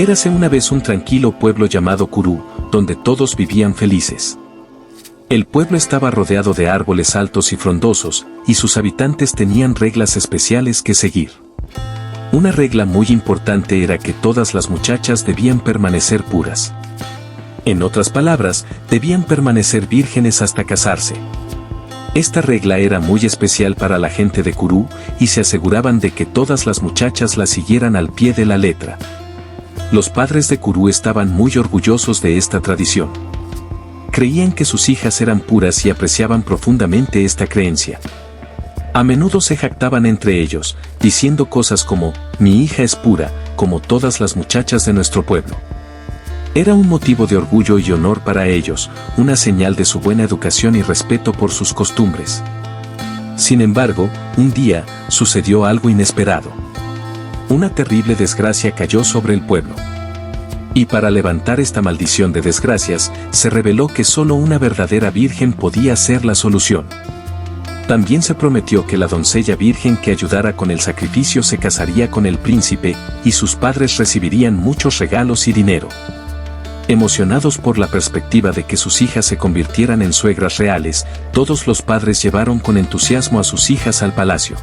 Érase una vez un tranquilo pueblo llamado Kurú, donde todos vivían felices. El pueblo estaba rodeado de árboles altos y frondosos, y sus habitantes tenían reglas especiales que seguir. Una regla muy importante era que todas las muchachas debían permanecer puras. En otras palabras, debían permanecer vírgenes hasta casarse. Esta regla era muy especial para la gente de Kurú, y se aseguraban de que todas las muchachas la siguieran al pie de la letra. Los padres de Kurú estaban muy orgullosos de esta tradición. Creían que sus hijas eran puras y apreciaban profundamente esta creencia. A menudo se jactaban entre ellos, diciendo cosas como, mi hija es pura, como todas las muchachas de nuestro pueblo. Era un motivo de orgullo y honor para ellos, una señal de su buena educación y respeto por sus costumbres. Sin embargo, un día, sucedió algo inesperado. Una terrible desgracia cayó sobre el pueblo. Y para levantar esta maldición de desgracias, se reveló que solo una verdadera virgen podía ser la solución. También se prometió que la doncella virgen que ayudara con el sacrificio se casaría con el príncipe, y sus padres recibirían muchos regalos y dinero. Emocionados por la perspectiva de que sus hijas se convirtieran en suegras reales, todos los padres llevaron con entusiasmo a sus hijas al palacio.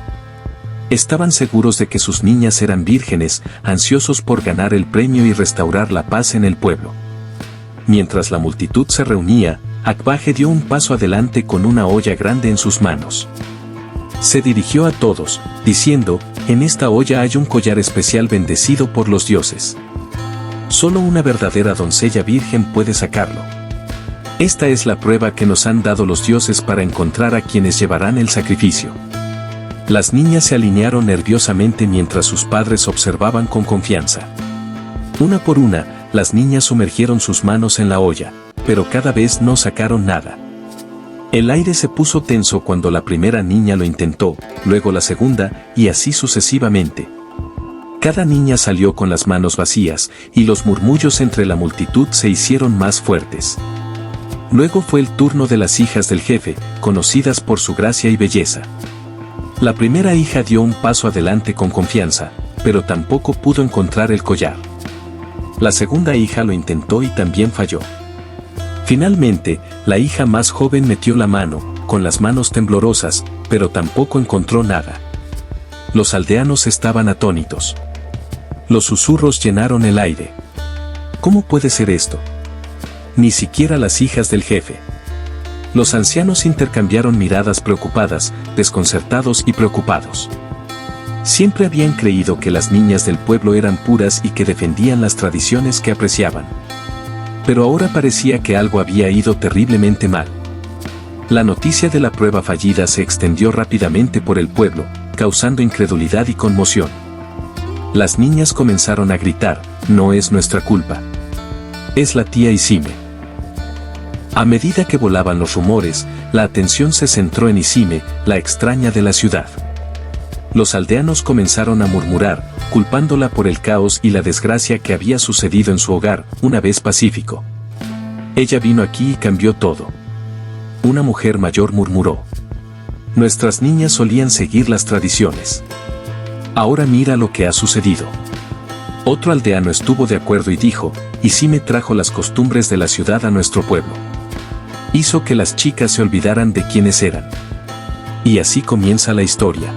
Estaban seguros de que sus niñas eran vírgenes, ansiosos por ganar el premio y restaurar la paz en el pueblo. Mientras la multitud se reunía, Akbaje dio un paso adelante con una olla grande en sus manos. Se dirigió a todos, diciendo, en esta olla hay un collar especial bendecido por los dioses. Solo una verdadera doncella virgen puede sacarlo. Esta es la prueba que nos han dado los dioses para encontrar a quienes llevarán el sacrificio. Las niñas se alinearon nerviosamente mientras sus padres observaban con confianza. Una por una, las niñas sumergieron sus manos en la olla, pero cada vez no sacaron nada. El aire se puso tenso cuando la primera niña lo intentó, luego la segunda, y así sucesivamente. Cada niña salió con las manos vacías, y los murmullos entre la multitud se hicieron más fuertes. Luego fue el turno de las hijas del jefe, conocidas por su gracia y belleza. La primera hija dio un paso adelante con confianza, pero tampoco pudo encontrar el collar. La segunda hija lo intentó y también falló. Finalmente, la hija más joven metió la mano, con las manos temblorosas, pero tampoco encontró nada. Los aldeanos estaban atónitos. Los susurros llenaron el aire. ¿Cómo puede ser esto? Ni siquiera las hijas del jefe. Los ancianos intercambiaron miradas preocupadas, desconcertados y preocupados. Siempre habían creído que las niñas del pueblo eran puras y que defendían las tradiciones que apreciaban. Pero ahora parecía que algo había ido terriblemente mal. La noticia de la prueba fallida se extendió rápidamente por el pueblo, causando incredulidad y conmoción. Las niñas comenzaron a gritar, no es nuestra culpa. Es la tía Isime. A medida que volaban los rumores, la atención se centró en Isime, la extraña de la ciudad. Los aldeanos comenzaron a murmurar, culpándola por el caos y la desgracia que había sucedido en su hogar, una vez pacífico. Ella vino aquí y cambió todo. Una mujer mayor murmuró. Nuestras niñas solían seguir las tradiciones. Ahora mira lo que ha sucedido. Otro aldeano estuvo de acuerdo y dijo, Isime trajo las costumbres de la ciudad a nuestro pueblo. Hizo que las chicas se olvidaran de quiénes eran. Y así comienza la historia.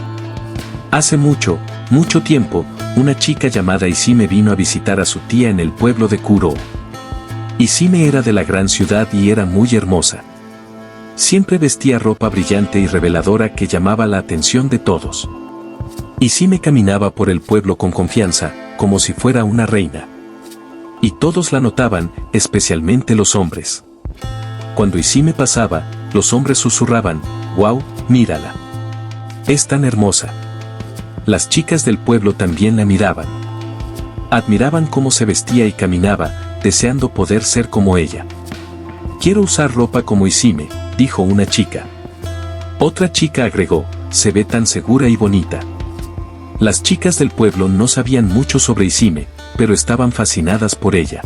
Hace mucho, mucho tiempo, una chica llamada Isime vino a visitar a su tía en el pueblo de Kuroo. Isime era de la gran ciudad y era muy hermosa. Siempre vestía ropa brillante y reveladora que llamaba la atención de todos. Isime caminaba por el pueblo con confianza, como si fuera una reina. Y todos la notaban, especialmente los hombres. Cuando Isime pasaba, los hombres susurraban, «¡Wow, mírala! Es tan hermosa». Las chicas del pueblo también la miraban. Admiraban cómo se vestía y caminaba, deseando poder ser como ella. «Quiero usar ropa como Isime», dijo una chica. Otra chica agregó, «Se ve tan segura y bonita». Las chicas del pueblo no sabían mucho sobre Isime, pero estaban fascinadas por ella.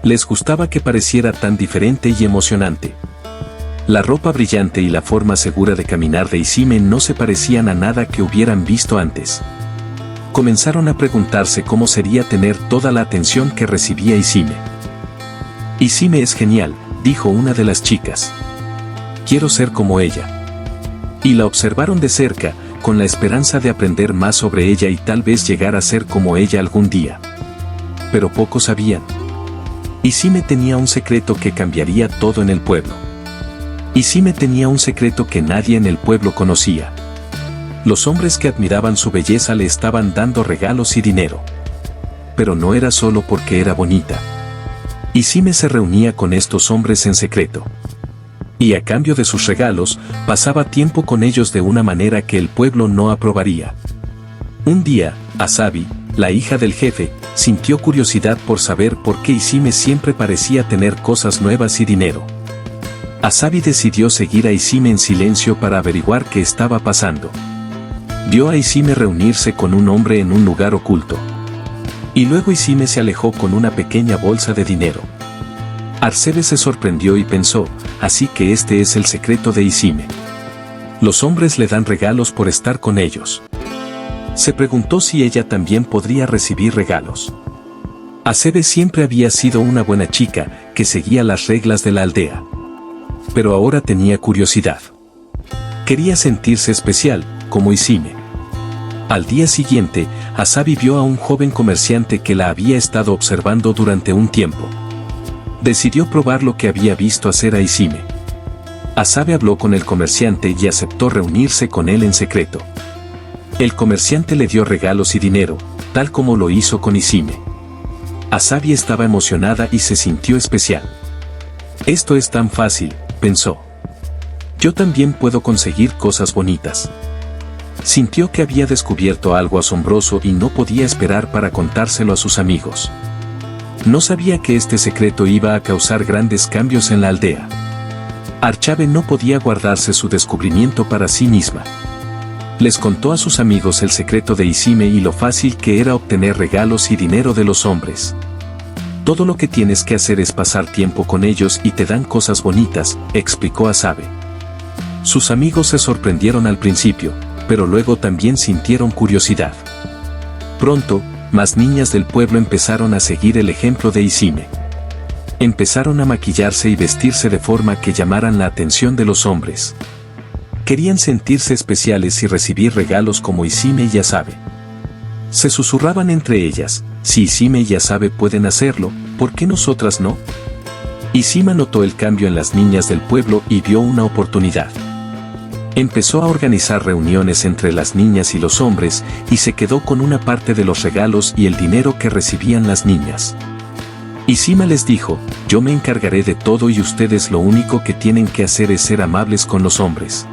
Les gustaba que pareciera tan diferente y emocionante. La ropa brillante y la forma segura de caminar de Isime no se parecían a nada que hubieran visto antes. comenzaron a preguntarse cómo sería tener toda la atención que recibía Isime. Isime es genial, dijo una de las chicas. Quiero ser como ella. Y la observaron de cerca, con la esperanza de aprender más sobre ella y tal vez llegar a ser como ella algún día. Pero pocos sabían. Isime tenía un secreto que cambiaría todo en el pueblo. Isime tenía un secreto que nadie en el pueblo conocía. Los hombres que admiraban su belleza le estaban dando regalos y dinero. Pero no era solo porque era bonita. Isime se reunía con estos hombres en secreto. Y a cambio de sus regalos, pasaba tiempo con ellos de una manera que el pueblo no aprobaría. Un día, Asabi, la hija del jefe, sintió curiosidad por saber por qué Isime siempre parecía tener cosas nuevas y dinero. Asabi decidió seguir a Isime en silencio para averiguar qué estaba pasando. Vio a Isime reunirse con un hombre en un lugar oculto. Y luego Isime se alejó con una pequeña bolsa de dinero. Asabi se sorprendió y pensó, así que este es el secreto de Isime. Los hombres le dan regalos por estar con ellos. Se preguntó si ella también podría recibir regalos. Asabi siempre había sido una buena chica, que seguía las reglas de la aldea. Pero ahora tenía curiosidad. Quería sentirse especial, como Isime. Al día siguiente, Asabi vio a un joven comerciante que la había estado observando durante un tiempo. Decidió probar lo que había visto hacer a Isime. Asabi habló con el comerciante y aceptó reunirse con él en secreto. El comerciante le dio regalos y dinero, tal como lo hizo con Isime. Asabi estaba emocionada y se sintió especial. Esto es tan fácil, pensó. Yo también puedo conseguir cosas bonitas. Sintió que había descubierto algo asombroso y no podía esperar para contárselo a sus amigos. No sabía que este secreto iba a causar grandes cambios en la aldea. Archabe no podía guardarse su descubrimiento para sí misma. Les contó a sus amigos el secreto de Isime y lo fácil que era obtener regalos y dinero de los hombres. Todo lo que tienes que hacer es pasar tiempo con ellos y te dan cosas bonitas, explicó Asabi. Sus amigos se sorprendieron al principio, pero luego también sintieron curiosidad. Pronto, más niñas del pueblo empezaron a seguir el ejemplo de Isime. Empezaron a maquillarse y vestirse de forma que llamaran la atención de los hombres. Querían sentirse especiales y recibir regalos como Isime y Asabi. Se susurraban entre ellas, si Isime y Asabi pueden hacerlo, ¿por qué nosotras no? Isime notó el cambio en las niñas del pueblo y vio una oportunidad. Empezó a organizar reuniones entre las niñas y los hombres y se quedó con una parte de los regalos y el dinero que recibían las niñas. Isime les dijo, yo me encargaré de todo y ustedes lo único que tienen que hacer es ser amables con los hombres.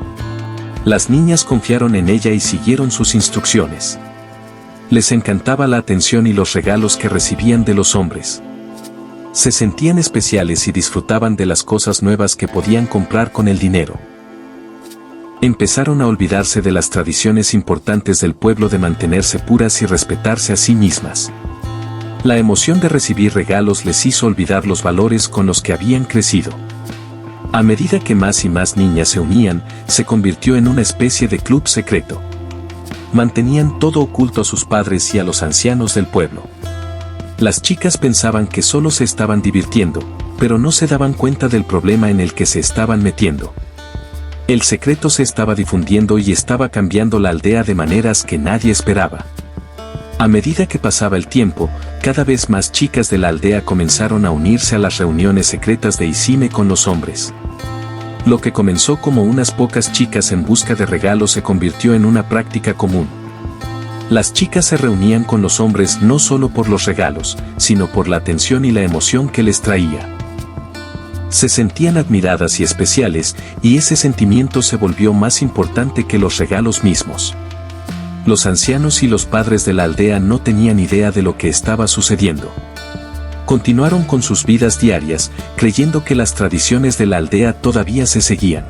Las niñas confiaron en ella y siguieron sus instrucciones. Les encantaba la atención y los regalos que recibían de los hombres. Se sentían especiales y disfrutaban de las cosas nuevas que podían comprar con el dinero. Empezaron a olvidarse de las tradiciones importantes del pueblo de mantenerse puras y respetarse a sí mismas. La emoción de recibir regalos les hizo olvidar los valores con los que habían crecido. A medida que más y más niñas se unían, se convirtió en una especie de club secreto. Mantenían todo oculto a sus padres y a los ancianos del pueblo. Las chicas pensaban que solo se estaban divirtiendo, pero no se daban cuenta del problema en el que se estaban metiendo. El secreto se estaba difundiendo y estaba cambiando la aldea de maneras que nadie esperaba. A medida que pasaba el tiempo, cada vez más chicas de la aldea comenzaron a unirse a las reuniones secretas de Isime con los hombres. Lo que comenzó como unas pocas chicas en busca de regalos se convirtió en una práctica común. Las chicas se reunían con los hombres no solo por los regalos, sino por la atención y la emoción que les traía. Se sentían admiradas y especiales, y ese sentimiento se volvió más importante que los regalos mismos. Los ancianos y los padres de la aldea no tenían idea de lo que estaba sucediendo. Continuaron con sus vidas diarias, creyendo que las tradiciones de la aldea todavía se seguían.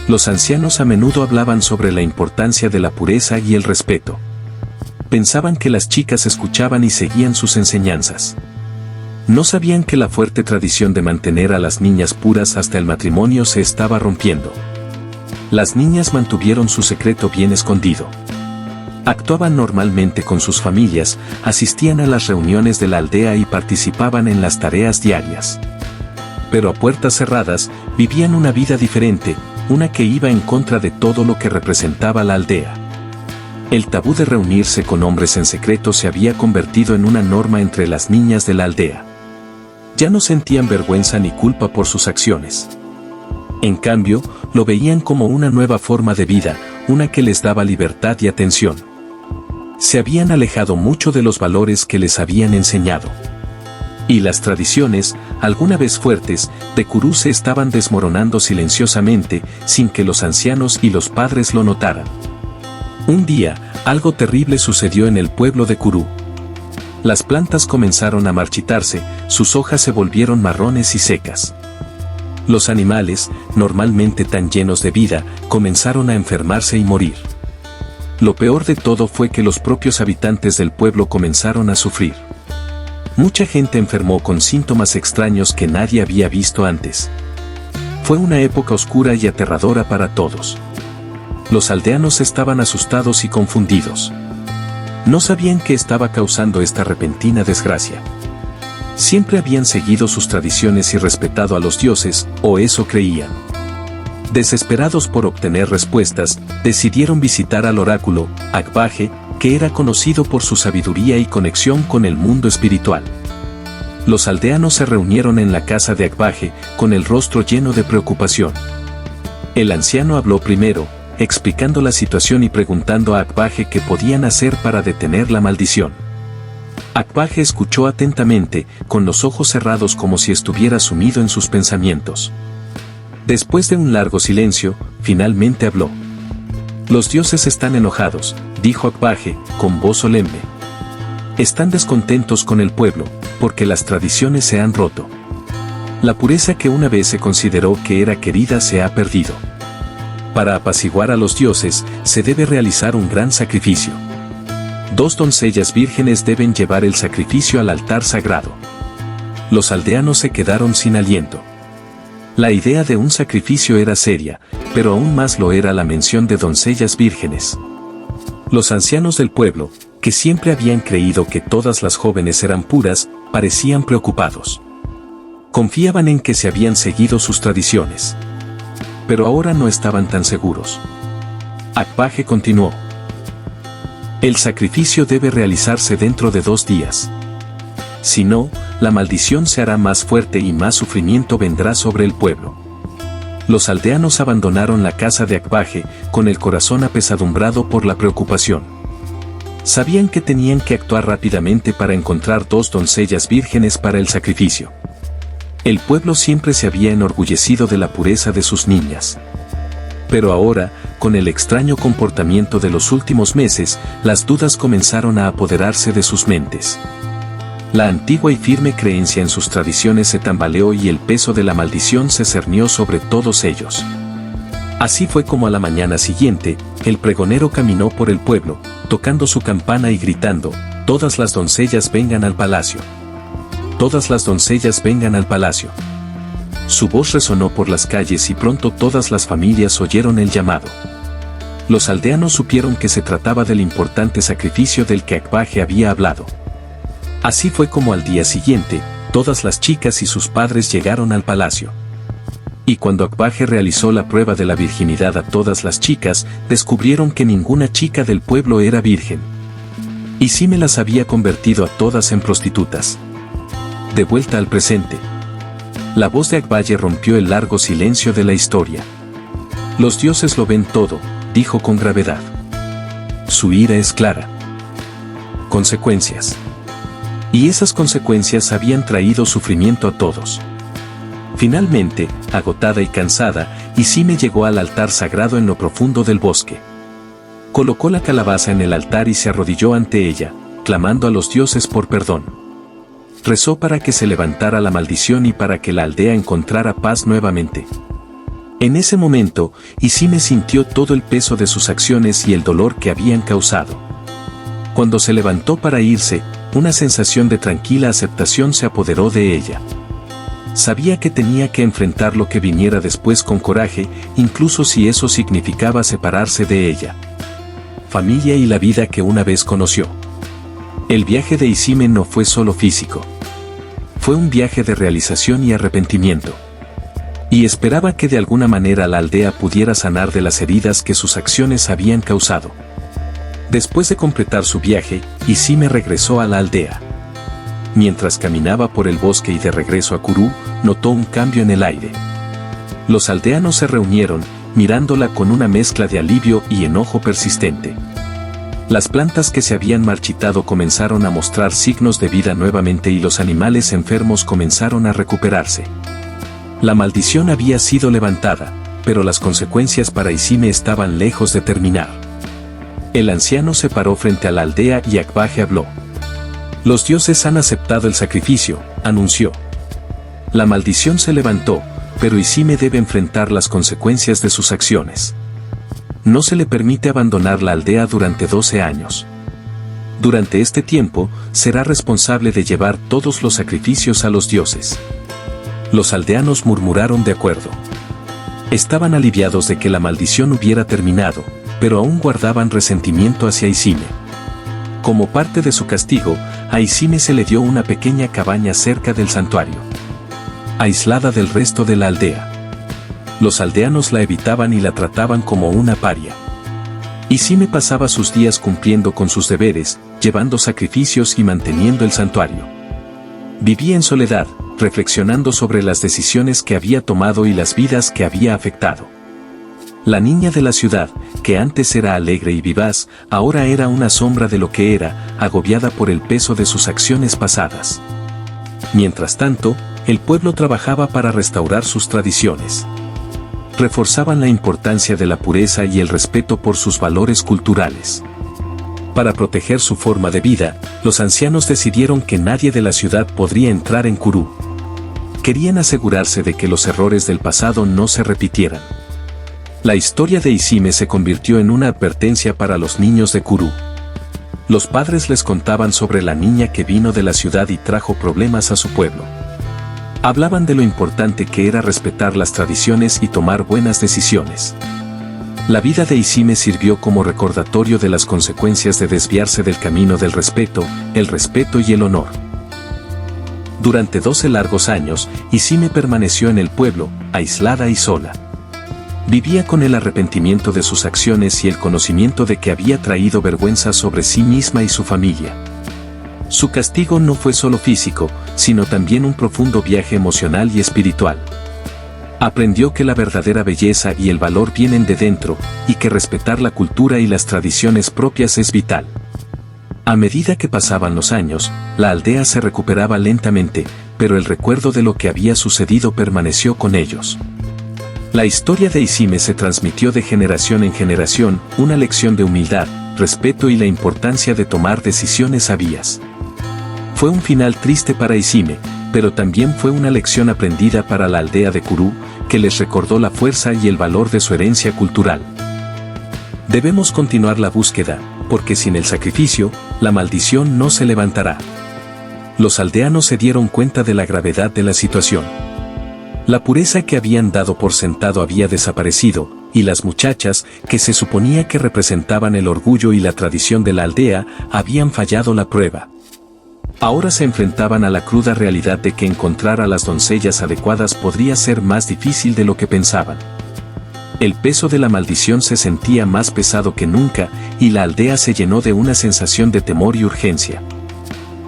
Los ancianos a menudo hablaban sobre la importancia de la pureza y el respeto. Pensaban que las chicas escuchaban y seguían sus enseñanzas. No sabían que la fuerte tradición de mantener a las niñas puras hasta el matrimonio se estaba rompiendo. Las niñas mantuvieron su secreto bien escondido. Actuaban normalmente con sus familias, asistían a las reuniones de la aldea y participaban en las tareas diarias. Pero a puertas cerradas, vivían una vida diferente, una que iba en contra de todo lo que representaba la aldea. El tabú de reunirse con hombres en secreto se había convertido en una norma entre las niñas de la aldea. Ya no sentían vergüenza ni culpa por sus acciones. En cambio, lo veían como una nueva forma de vida, una que les daba libertad y atención. Se habían alejado mucho de los valores que les habían enseñado. Y las tradiciones, alguna vez fuertes, de Kurú se estaban desmoronando silenciosamente, sin que los ancianos y los padres lo notaran. Un día, algo terrible sucedió en el pueblo de Kurú. Las plantas comenzaron a marchitarse, sus hojas se volvieron marrones y secas. Los animales, normalmente tan llenos de vida, comenzaron a enfermarse y morir. Lo peor de todo fue que los propios habitantes del pueblo comenzaron a sufrir. Mucha gente enfermó con síntomas extraños que nadie había visto antes. Fue una época oscura y aterradora para todos. Los aldeanos estaban asustados y confundidos. No sabían qué estaba causando esta repentina desgracia. Siempre habían seguido sus tradiciones y respetado a los dioses, o eso creían. Desesperados por obtener respuestas, decidieron visitar al oráculo, Akbaje, que era conocido por su sabiduría y conexión con el mundo espiritual. Los aldeanos se reunieron en la casa de Akbaje, con el rostro lleno de preocupación. El anciano habló primero, explicando la situación y preguntando a Akbaje qué podían hacer para detener la maldición. Akbaje escuchó atentamente, con los ojos cerrados como si estuviera sumido en sus pensamientos. Después de un largo silencio, finalmente habló. Los dioses están enojados, dijo Akbaje, con voz solemne. Están descontentos con el pueblo, porque las tradiciones se han roto. La pureza que una vez se consideró que era querida se ha perdido. Para apaciguar a los dioses, se debe realizar un gran sacrificio. 2 doncellas vírgenes deben llevar el sacrificio al altar sagrado. Los aldeanos se quedaron sin aliento. La idea de un sacrificio era seria, pero aún más lo era la mención de doncellas vírgenes. Los ancianos del pueblo, que siempre habían creído que todas las jóvenes eran puras, parecían preocupados. Confiaban en que se habían seguido sus tradiciones. Pero ahora no estaban tan seguros. Akbaje continuó. El sacrificio debe realizarse dentro de 2 días. Si no, la maldición se hará más fuerte y más sufrimiento vendrá sobre el pueblo. Los aldeanos abandonaron la casa de Akbaje, con el corazón apesadumbrado por la preocupación. Sabían que tenían que actuar rápidamente para encontrar 2 doncellas vírgenes para el sacrificio. El pueblo siempre se había enorgullecido de la pureza de sus niñas. Pero ahora, con el extraño comportamiento de los últimos meses, las dudas comenzaron a apoderarse de sus mentes. La antigua y firme creencia en sus tradiciones se tambaleó y el peso de la maldición se cernió sobre todos ellos. Así fue como a la mañana siguiente, el pregonero caminó por el pueblo, tocando su campana y gritando, «Todas las doncellas vengan al palacio. Todas las doncellas vengan al palacio». Su voz resonó por las calles y pronto todas las familias oyeron el llamado. Los aldeanos supieron que se trataba del importante sacrificio del que Akbaje había hablado. Así fue como al día siguiente, todas las chicas y sus padres llegaron al palacio. Y cuando Akbaje realizó la prueba de la virginidad a todas las chicas, descubrieron que ninguna chica del pueblo era virgen. Y sí me las había convertido a todas en prostitutas. De vuelta al presente. La voz de Akbaje rompió el largo silencio de la historia. Los dioses lo ven todo, dijo con gravedad. Su ira es clara. Consecuencias. Y esas consecuencias habían traído sufrimiento a todos. Finalmente, agotada y cansada, Isime llegó al altar sagrado en lo profundo del bosque. Colocó la calabaza en el altar y se arrodilló ante ella, clamando a los dioses por perdón. Rezó para que se levantara la maldición y para que la aldea encontrara paz nuevamente. En ese momento, Isime sintió todo el peso de sus acciones y el dolor que habían causado. Cuando se levantó para irse, una sensación de tranquila aceptación se apoderó de ella. Sabía que tenía que enfrentar lo que viniera después con coraje, incluso si eso significaba separarse de ella. familia y la vida que una vez conoció. El viaje de Isime no fue solo físico. Fue un viaje de realización y arrepentimiento. Y esperaba que de alguna manera la aldea pudiera sanar de las heridas que sus acciones habían causado. Después de completar su viaje, Isime regresó a la aldea. Mientras caminaba por el bosque y de regreso a Kuru, notó un cambio en el aire. Los aldeanos se reunieron, mirándola con una mezcla de alivio y enojo persistente. Las plantas que se habían marchitado comenzaron a mostrar signos de vida nuevamente y los animales enfermos comenzaron a recuperarse. La maldición había sido levantada, pero las consecuencias para Isime estaban lejos de terminar. El anciano se paró frente a la aldea y Akbaje habló. «Los dioses han aceptado el sacrificio», anunció. La maldición se levantó, pero Isime debe enfrentar las consecuencias de sus acciones. No se le permite abandonar la aldea durante 12 años. Durante este tiempo, será responsable de llevar todos los sacrificios a los dioses. Los aldeanos murmuraron de acuerdo. Estaban aliviados de que la maldición hubiera terminado, pero aún guardaban resentimiento hacia Isime. Como parte de su castigo, a Isime se le dio una pequeña cabaña cerca del santuario, aislada del resto de la aldea. Los aldeanos la evitaban y la trataban como una paria. Isime pasaba sus días cumpliendo con sus deberes, llevando sacrificios y manteniendo el santuario. Vivía en soledad, reflexionando sobre las decisiones que había tomado y las vidas que había afectado. La niña de la ciudad, que antes era alegre y vivaz, ahora era una sombra de lo que era, agobiada por el peso de sus acciones pasadas. Mientras tanto, el pueblo trabajaba para restaurar sus tradiciones. Reforzaban la importancia de la pureza y el respeto por sus valores culturales. Para proteger su forma de vida, los ancianos decidieron que nadie de la ciudad podría entrar en Kuru. Querían asegurarse de que los errores del pasado no se repitieran. La historia de Isime se convirtió en una advertencia para los niños de Kuru. Los padres les contaban sobre la niña que vino de la ciudad y trajo problemas a su pueblo. Hablaban de lo importante que era respetar las tradiciones y tomar buenas decisiones. La vida de Isime sirvió como recordatorio de las consecuencias de desviarse del camino del respeto, y el honor. Durante 12 largos años, Isime permaneció en el pueblo, aislada y sola. Vivía con el arrepentimiento de sus acciones y el conocimiento de que había traído vergüenza sobre sí misma y su familia. Su castigo no fue solo físico, sino también un profundo viaje emocional y espiritual. Aprendió que la verdadera belleza y el valor vienen de dentro, y que respetar la cultura y las tradiciones propias es vital. A medida que pasaban los años, la aldea se recuperaba lentamente, pero el recuerdo de lo que había sucedido permaneció con ellos. La historia de Isime se transmitió de generación en generación, una lección de humildad, respeto y la importancia de tomar decisiones sabias. Fue un final triste para Isime, pero también fue una lección aprendida para la aldea de Kuru, que les recordó la fuerza y el valor de su herencia cultural. Debemos continuar la búsqueda, porque sin el sacrificio, la maldición no se levantará. Los aldeanos se dieron cuenta de la gravedad de la situación. La pureza que habían dado por sentado había desaparecido, y las muchachas, que se suponía que representaban el orgullo y la tradición de la aldea, habían fallado la prueba. Ahora se enfrentaban a la cruda realidad de que encontrar a las doncellas adecuadas podría ser más difícil de lo que pensaban. El peso de la maldición se sentía más pesado que nunca, y la aldea se llenó de una sensación de temor y urgencia.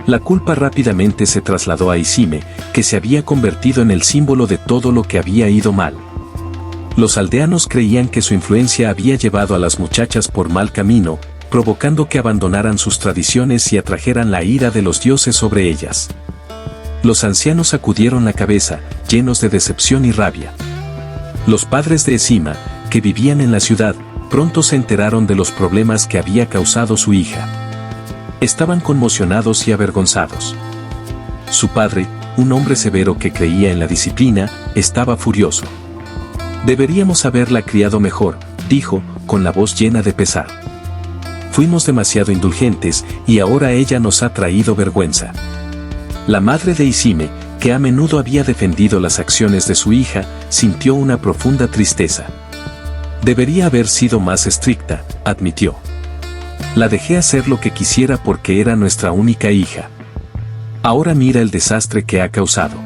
La culpa rápidamente se trasladó a Isime, que se había convertido en el símbolo de todo lo que había ido mal. Los aldeanos creían que su influencia había llevado a las muchachas por mal camino, provocando que abandonaran sus tradiciones y atrajeran la ira de los dioses sobre ellas. Los ancianos sacudieron la cabeza, llenos de decepción y rabia. Los padres de Isime, que vivían en la ciudad, pronto se enteraron de los problemas que había causado su hija. Estaban conmocionados y avergonzados. Su padre, un hombre severo que creía en la disciplina, estaba furioso. «Deberíamos haberla criado mejor», dijo, con la voz llena de pesar. «Fuimos demasiado indulgentes, y ahora ella nos ha traído vergüenza». La madre de Isime, que a menudo había defendido las acciones de su hija, sintió una profunda tristeza. «Debería haber sido más estricta», admitió. La dejé hacer lo que quisiera porque era nuestra única hija. Ahora mira el desastre que ha causado.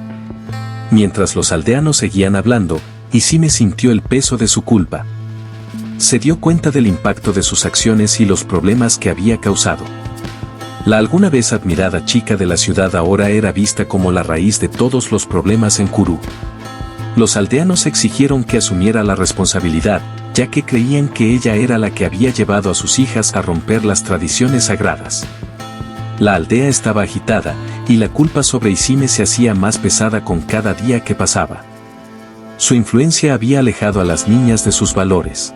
Mientras los aldeanos seguían hablando, Isime sintió el peso de su culpa. Se dio cuenta del impacto de sus acciones y los problemas que había causado. La alguna vez admirada chica de la ciudad ahora era vista como la raíz de todos los problemas en Kuru. Los aldeanos exigieron que asumiera la responsabilidad, ya que creían que ella era la que había llevado a sus hijas a romper las tradiciones sagradas. La aldea estaba agitada, y la culpa sobre Isime se hacía más pesada con cada día que pasaba. Su influencia había alejado a las niñas de sus valores.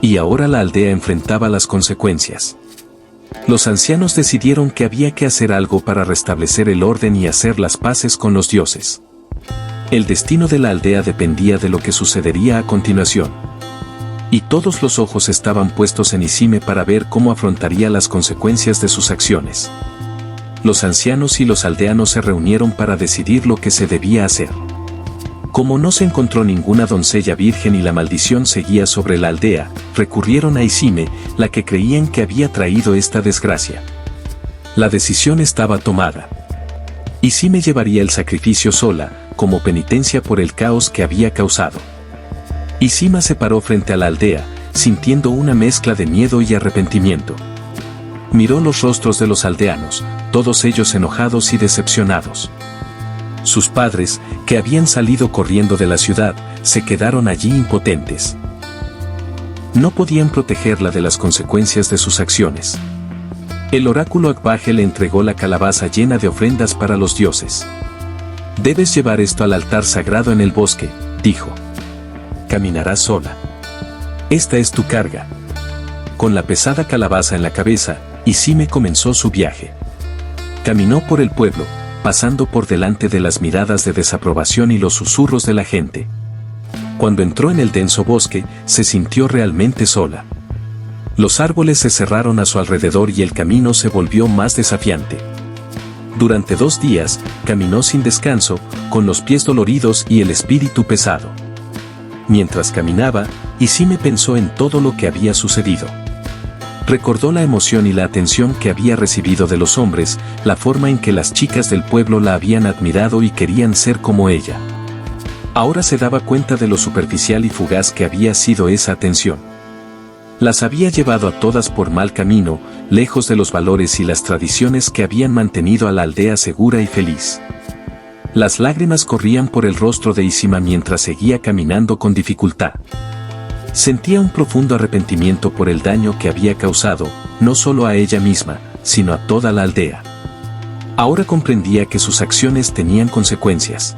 Y ahora la aldea enfrentaba las consecuencias. Los ancianos decidieron que había que hacer algo para restablecer el orden y hacer las paces con los dioses. El destino de la aldea dependía de lo que sucedería a continuación. Y todos los ojos estaban puestos en Isime para ver cómo afrontaría las consecuencias de sus acciones. Los ancianos y los aldeanos se reunieron para decidir lo que se debía hacer. Como no se encontró ninguna doncella virgen y la maldición seguía sobre la aldea, recurrieron a Isime, la que creían que había traído esta desgracia. La decisión estaba tomada. Isime llevaría el sacrificio sola, como penitencia por el caos que había causado. Isima se paró frente a la aldea, sintiendo una mezcla de miedo y arrepentimiento. Miró los rostros de los aldeanos, todos ellos enojados y decepcionados. Sus padres, que habían salido corriendo de la ciudad, se quedaron allí impotentes. No podían protegerla de las consecuencias de sus acciones. El oráculo Akbaje le entregó la calabaza llena de ofrendas para los dioses. «Debes llevar esto al altar sagrado en el bosque», dijo. «Caminarás sola. Esta es tu carga». Con la pesada calabaza en la cabeza, Isime comenzó su viaje. Caminó por el pueblo, pasando por delante de las miradas de desaprobación y los susurros de la gente. Cuando entró en el denso bosque, se sintió realmente sola. Los árboles se cerraron a su alrededor y el camino se volvió más desafiante. Durante 2 días, caminó sin descanso, con los pies doloridos y el espíritu pesado. Mientras caminaba, Isime pensó en todo lo que había sucedido. Recordó la emoción y la atención que había recibido de los hombres, la forma en que las chicas del pueblo la habían admirado y querían ser como ella. Ahora se daba cuenta de lo superficial y fugaz que había sido esa atención. Las había llevado a todas por mal camino, lejos de los valores y las tradiciones que habían mantenido a la aldea segura y feliz. Las lágrimas corrían por el rostro de Isima mientras seguía caminando con dificultad. Sentía un profundo arrepentimiento por el daño que había causado, no solo a ella misma, sino a toda la aldea. Ahora comprendía que sus acciones tenían consecuencias.